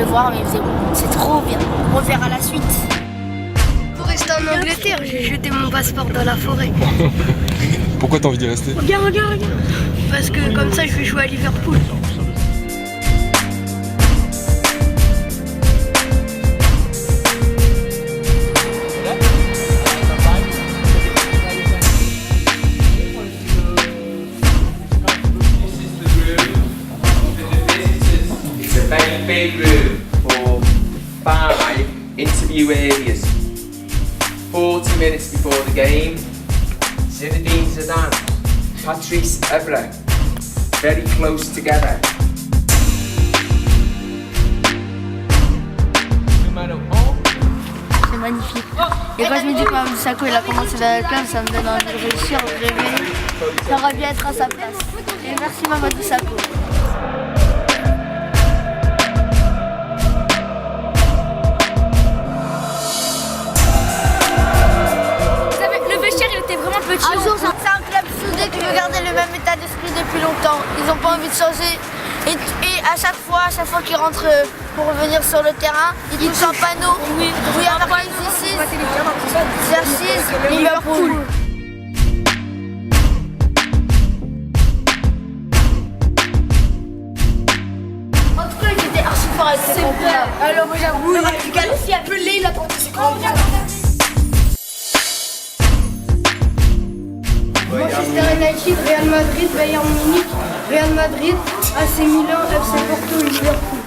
le voir, mais il faisait c'est trop bien. On verra la suite. Pour rester en Angleterre, j'ai jeté mon passeport dans la forêt. Pourquoi t'as envie d'y rester? Regarde. Parce que comme ça, je vais jouer à Liverpool. Big room for 5 interview areas. 40 minutes before the game, Zinedine Zidane, Patrice Evra, very close together. C'est magnifique. Et quand je me dis que Mamadou Sakho il a commencé dans le club, ça me donne envie de réussir, de rêver. Ça aurait bien être à sa place. Et merci Mamadou Sakho. Un jour, c'est un club soudé qui veut garder le même état d'esprit depuis longtemps. Ils n'ont pas envie de changer. Et à chaque fois qu'ils rentrent pour revenir sur le terrain, ils touchent un panneau où il y a marqué exercice Liverpool. En tout cas, ils étaient archi forts avec ces pompes-là. Alors, moi j'avoue, il a appelé, il a tenté ses grands. Manchester United, Real Madrid, Bayern Munich, Real Madrid, AC Milan, FC Porto, Liverpool.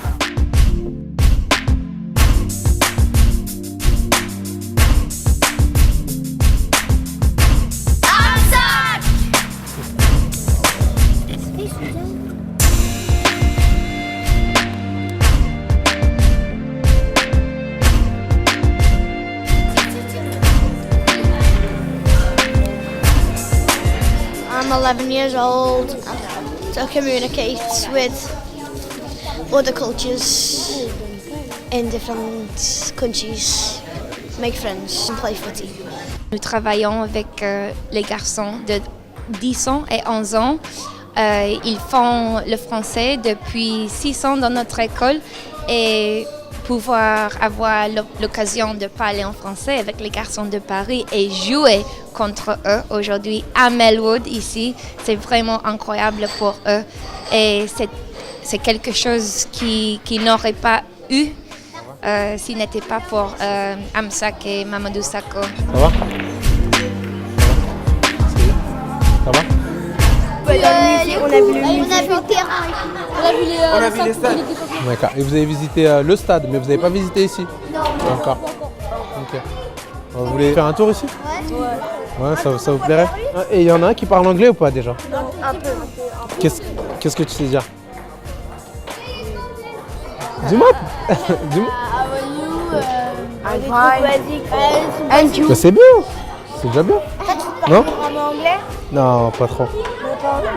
I'm 11 years old to communicate with other cultures in different countries, make friends and play footy. Nous travaillons avec les garçons de 10 ans et 11 ans. Ils font le français depuis 6 ans dans notre école et pouvoir avoir l'occasion de parler en français avec les garçons de Paris et jouer contre eux aujourd'hui à Melwood ici, c'est vraiment incroyable pour eux et c'est quelque chose qu'ils n'auraient pas eu s'il n'était pas pour Amsak et Mamadou Sakho. Ça va? Ça va? On a vu le terrain. On a vu les stades. D'accord. Et vous avez visité le stade, mais vous n'avez pas visité ici? Non. Encore. Ok. Vous voulez faire un tour ici? Ouais, ça vous plairait? Et il y en a un qui parle anglais ou pas déjà? un peu. Qu'est-ce que tu sais dire? Dis-moi. Dis-moi. Bah, c'est bien. C'est déjà bien. Non? anglais? Non, pas trop.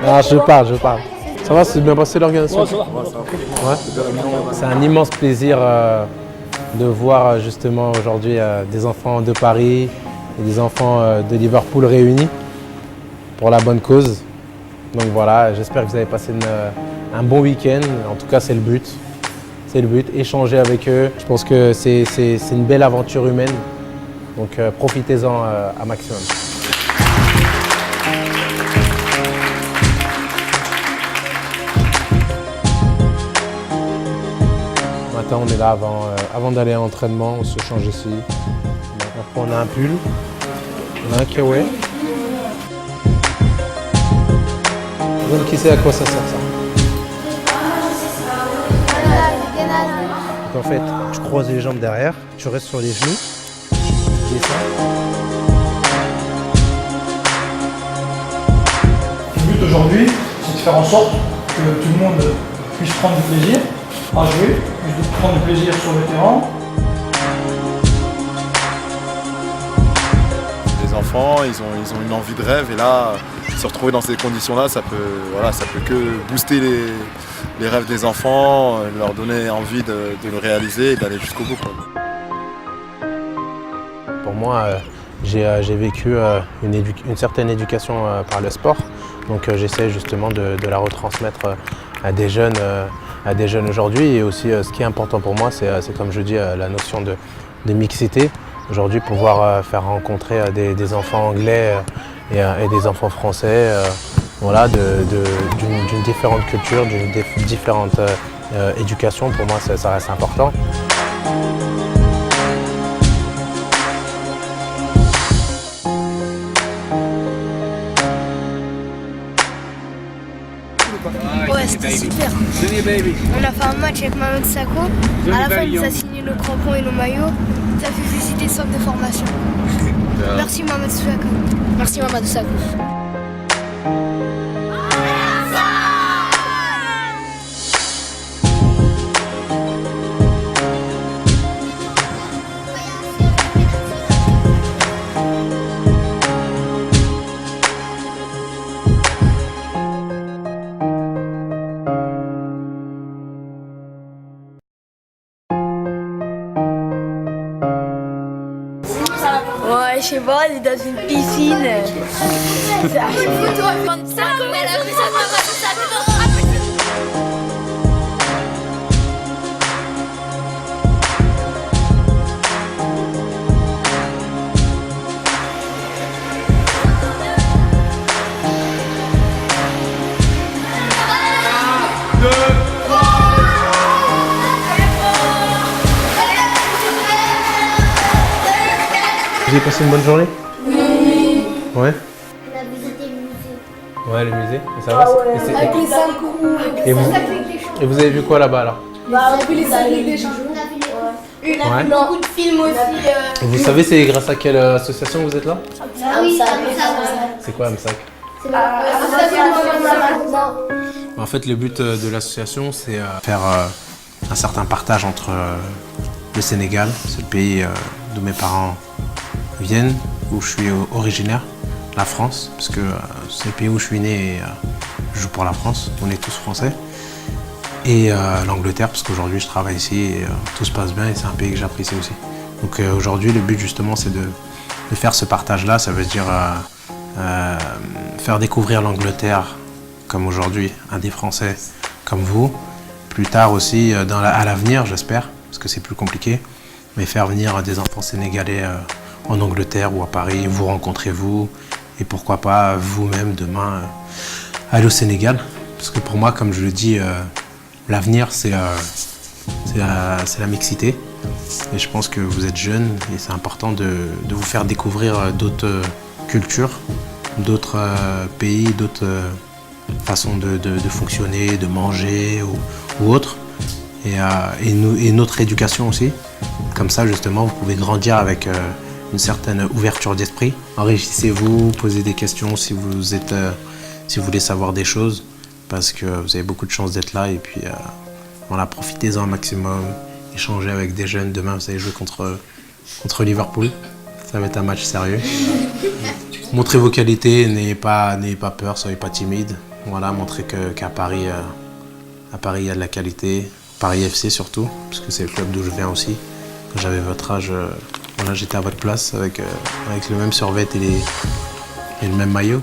Non, je parle. Ça va, c'est bien passé l'organisation? Ouais. C'est un immense plaisir de voir justement aujourd'hui des enfants de Paris et des enfants de Liverpool réunis pour la bonne cause. Donc voilà, j'espère que vous avez passé un bon week-end. En tout cas, c'est le but. C'est le but, échanger avec eux. Je pense que c'est une belle aventure humaine. Donc profitez-en à maximum. Matin, on est là avant d'aller à l'entraînement, on se change ici. Après, on a un pull, on a un kawaii. Donc, qui sait à quoi ça sert ça? Donc, en fait, tu croises les jambes derrière, tu restes sur les genoux. Et ça. Le but aujourd'hui, c'est de faire en sorte que tout le monde puisse prendre du plaisir à jouer, puisse prendre du plaisir sur le terrain. Les enfants, ils ont une envie de rêve et là, se retrouver dans ces conditions-là, ça peut que booster les rêves des enfants, leur donner envie de le réaliser et d'aller jusqu'au bout, quoi. Pour moi, j'ai vécu une certaine éducation par le sport. Donc j'essaie justement de la retransmettre à des jeunes à des jeunes aujourd'hui. Et aussi, ce qui est important pour moi, c'est comme je dis, la notion de mixité. Aujourd'hui, pouvoir faire rencontrer des enfants anglais et des enfants français, voilà, d'une différente culture, d'une différente éducation, pour moi, ça reste important. Ouais, c'était super. On a fait un match avec Mamadou Sakho. À la fin, il nous a signé nos crampons et nos maillots. Ça fait visiter le centre de formation. Merci Mamadou Sakho. Merci Mamadou Sakho. Ouais, je sais pas, elle est dans une piscine. Vous avez passé une bonne journée? Oui. Ouais. On a visité le musée. Ouais, le musée. Et ça va? Avec les 5 Et vous avez vu quoi là-bas alors? on a vu les 5 des champs. On a vu beaucoup de films aussi. Et vous savez c'est grâce à quelle association vous êtes là? Ah oui, C'est quoi AMSAC? c'est l'association En fait, le but de l'association, c'est faire un certain partage entre le Sénégal, c'est le pays d'où mes parents viennent, où je suis originaire, la France, parce que c'est le pays où je suis né et je joue pour la France, on est tous français, et l'Angleterre, parce qu'aujourd'hui je travaille ici et tout se passe bien et c'est un pays que j'apprécie aussi. Donc aujourd'hui, le but justement, c'est de faire ce partage-là, ça veut dire faire découvrir l'Angleterre comme aujourd'hui à des Français comme vous. Plus tard aussi, à l'avenir, j'espère, parce que c'est plus compliqué, mais faire venir des enfants sénégalais en Angleterre ou à Paris, vous rencontrez vous, et pourquoi pas vous-même demain aller au Sénégal. Parce que pour moi, comme je le dis, l'avenir c'est la mixité. Et je pense que vous êtes jeunes et c'est important de vous faire découvrir d'autres cultures, d'autres pays, d'autres façons de fonctionner, de manger ou autre. Et notre éducation aussi. Comme ça, justement, vous pouvez grandir avec une certaine ouverture d'esprit. Enrichissez-vous, posez des questions si vous voulez savoir des choses, parce que vous avez beaucoup de chance d'être là. Et puis, voilà, profitez-en un maximum. Échangez avec des jeunes. Demain, vous allez jouer contre Liverpool. Ça va être un match sérieux. Montrez vos qualités, n'ayez pas peur, soyez pas timide. Voilà, montrez qu'à Paris, il y a de la qualité. Paris FC surtout, parce que c'est le club d'où je viens aussi. Quand j'avais votre âge, voilà, j'étais à votre place avec le même survêt et le même maillot.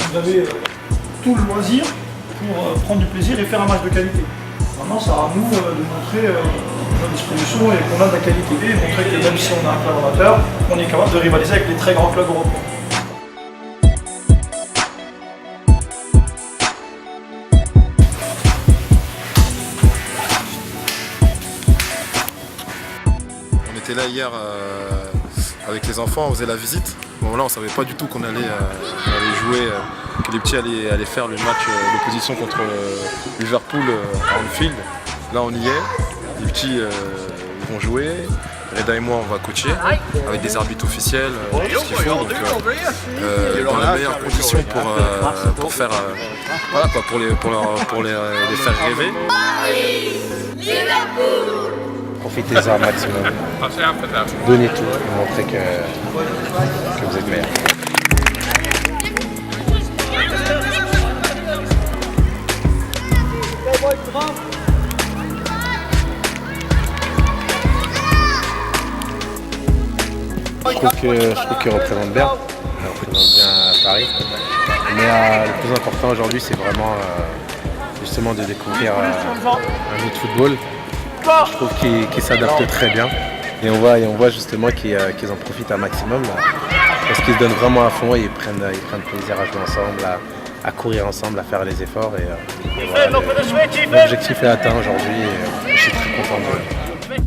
Vous avez tout le loisir pour prendre du plaisir et faire un match de qualité. Maintenant, c'est à nous de montrer notre disposition et qu'on a de la qualité et montrer que même si on a un club amateur, on est capable de rivaliser avec les très grands clubs européens. On était là hier avec les enfants, on faisait la visite. Bon là on savait pas du tout qu'on allait jouer, que les petits allaient faire le match d'opposition contre Liverpool à Anfield. Là on y est, les petits vont jouer, Reda et moi on va coacher avec des arbitres officiels, tout ce qu'il faut, donc dans les meilleures conditions pour faire voilà quoi, pour les faire rêver. Liverpool, Profitez-en au maximum. Donnez tout et montrez que vous êtes meilleur. Je trouve qu'il représente bien. Il représente bien Paris. Mais le plus important aujourd'hui, c'est vraiment justement de découvrir un autre football. Je trouve qu'il s'adapte très bien. Et on voit justement qu'ils en profitent un maximum. Là, parce qu'ils se donnent vraiment à fond et ils prennent plaisir à jouer ensemble, à courir ensemble, à faire les efforts. Et voilà, l'objectif est atteint aujourd'hui et je suis très content de eux.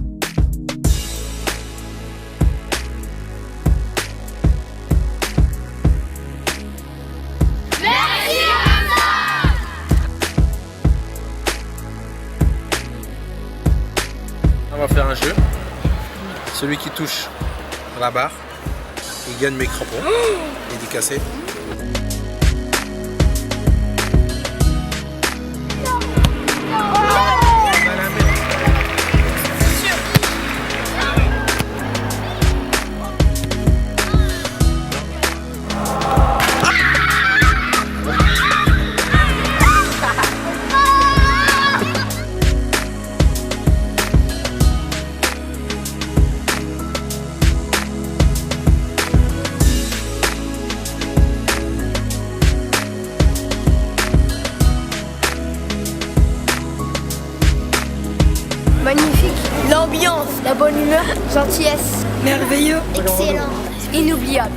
On va faire un jeu. Celui qui touche la barre, il gagne mes crampons. Dédicacé. Magnifique. L'ambiance, la bonne humeur, gentillesse, merveilleux, Excellent. inoubliable.